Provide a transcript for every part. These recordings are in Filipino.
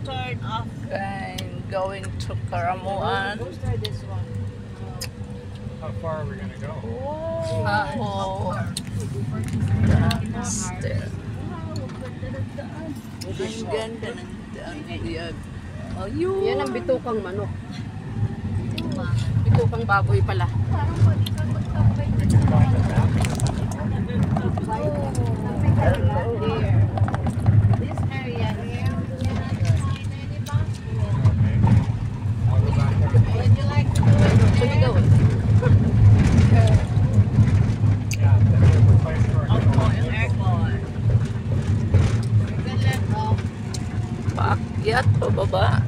turn off and going to Caramuan. Let's try this one. How far are we gonna go? Oh, that's there. Ang ganda ng daan. Yan. Ayun. Yan ang bitukang manok. Bitukang baboy pala. This area here. Would you like to do it? Sumigaw eh. Yeah, that's a place for Ako yung aircon. Good luck, oh. Paakyat, pababa.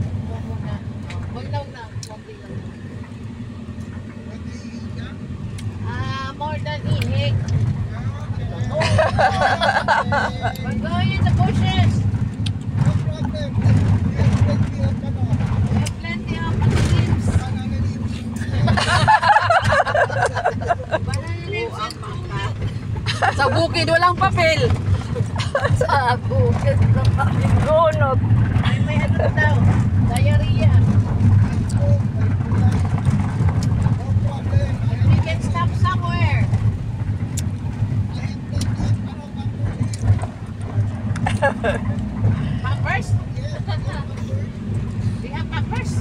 Huwag daw na. Konti lang. More than ihig. We're going in the bushes. We have plenty of leaves. Banana leaves and fruit. Sa bukid walang papel. Sa bukid na pakigunot. Ay, may ano daw. Diarrhea. We can stop somewhere. Pampers? We have pampers?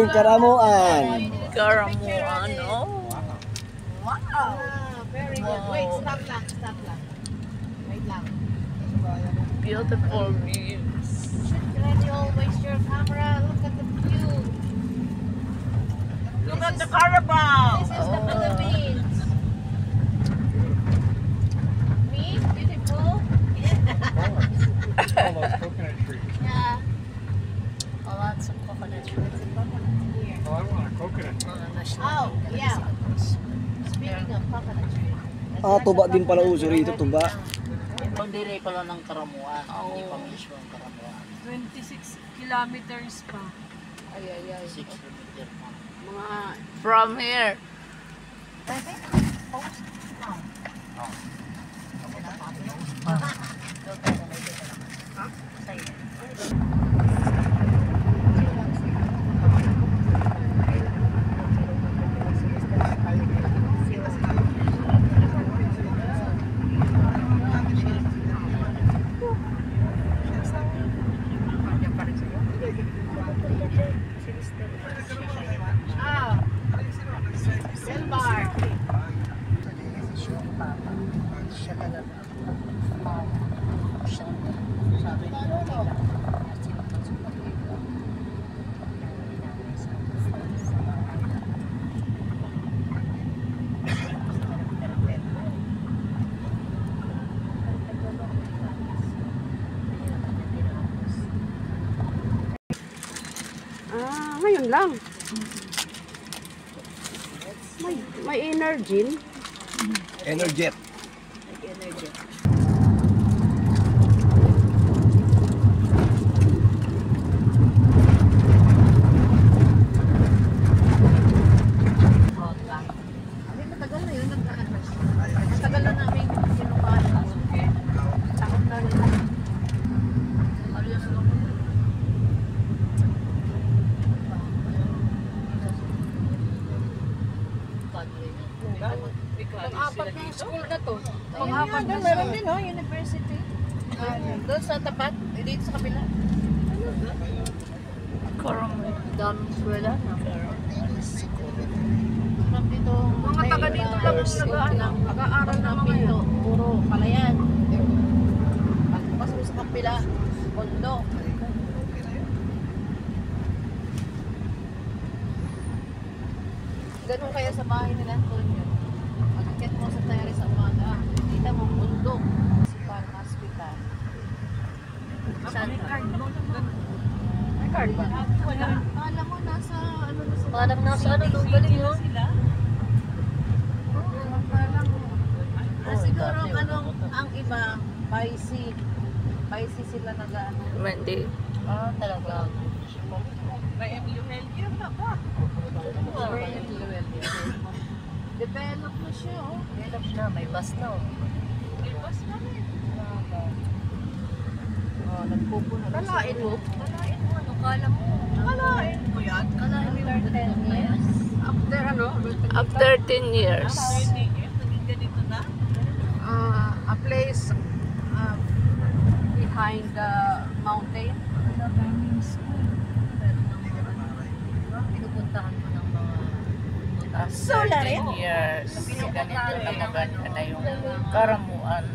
Caramuan. Caramuan, oh. Wow. Ah, very good. Wait, stop lang, stop lang. Wait lang. Beautiful views. Should you always your camera? Look at the view. Look at the Carabao. This is the Philippines. Me? Beautiful? all those coconut trees. Yeah. Oh, lots of coconut trees. Here. Oh, I want a coconut tree. Oh, yeah. Speaking of coconut tree. Ah, tuba din pala uso rito, tuba. Ang dire pala ng Caramuan. Hindi pa mismo ang Caramuan. 26 kilometers pa. Ay, ay, ay. 6 kilometer pa. Mga From here. Ah. Silbar. ngayon lang. May energy. Energet. Matagal na yun. Matagal na namin sinukaan. Takot na rin. Pang-apat na school na to. Pang-apat na meron din, oh, university. Doon sa tapat, dito sa kabila. Caramuan. Daming eskwela. From dito, Mga taga dito lang ang nag-aaral na mga dito, yan. puro palayan. Pagpasok sa kapila, kondo. Ganun kaya sa bahay nila, Antonio. Pagkakit mo sa tayari sa umaga, kita mo bundok. Municipal Hospital. Saan ka? May card ba? Wala. Alam mo, nasa ano na sila. Parang nasa ano, nung galing mo. Siguro anong ang iba, Paisi sila nag-ano. Hindi. Ah, talaga. May MUL yun na ba? Develop na siya, oh. Develop na, may bus na. May bus na rin. nagpupuno. Kalain mo? Kalain mo, ano kala mo? Kalain mo yan. Kalain mo yung 10 years. After ano? After 10 years. Ganito na? A place behind the mountain. Pinupuntahan mo ng mga After 10 years. Ganito talaga na yung karamuan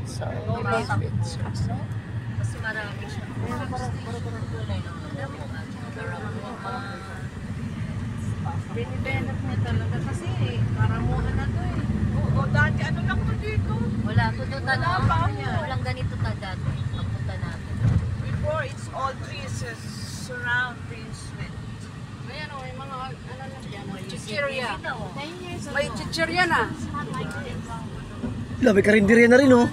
sa Philippines. kasi marami siya. Binibenot niya talaga kasi karamuhan na to eh. Oo, dati ano lang to dito? Wala to doon Wala pa ako. walang ganito ta dati. Pagpunta natin. Before it's all trees surround trees with. Ayan o, may mga ano na dyan. Chichirya. 10 years May chichirya na. Wala, may karinderya na rin oh.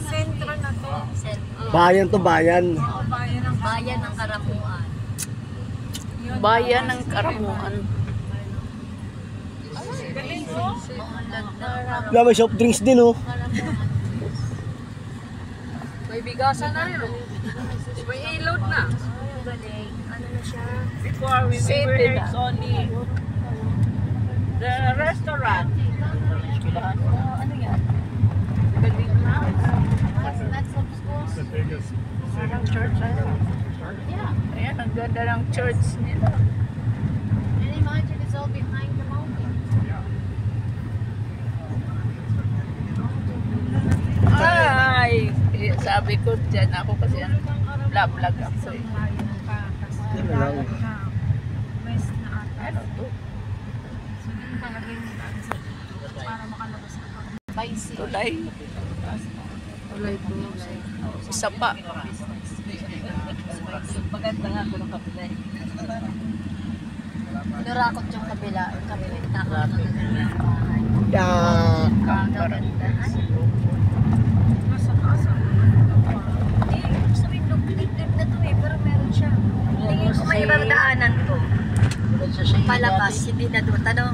Sentro na to. Bayan to, bayan. Bayan ng Bayan ng Karamuan. Bayan ng karamuan. galing mo. Wala, may soft drinks din oh. May bigasan na rin oh. May ilot na. Galing. Ano na siya? Before we City were here, na. it's only the restaurant. Ano yan? That's of course. The biggest city. Church, ano? Yeah. Ayan, ang ganda ng church nila. And imagine it's all behind the mountain. Ay! Sabi ko dyan ako kasi vlog ako eh. Yan na lang. Ano to? Tulay. Tulay po. Isa pa. Maganda nga ko ng kapila. Nurakot yung kabila. Yung kabila. Takot na Yeah. kagandahan. Sabihin nung pinitip na to eh. Pero meron siya. Tingin ko may ibang daanan to. Doon siya Palabas. Hindi na doon. Tanong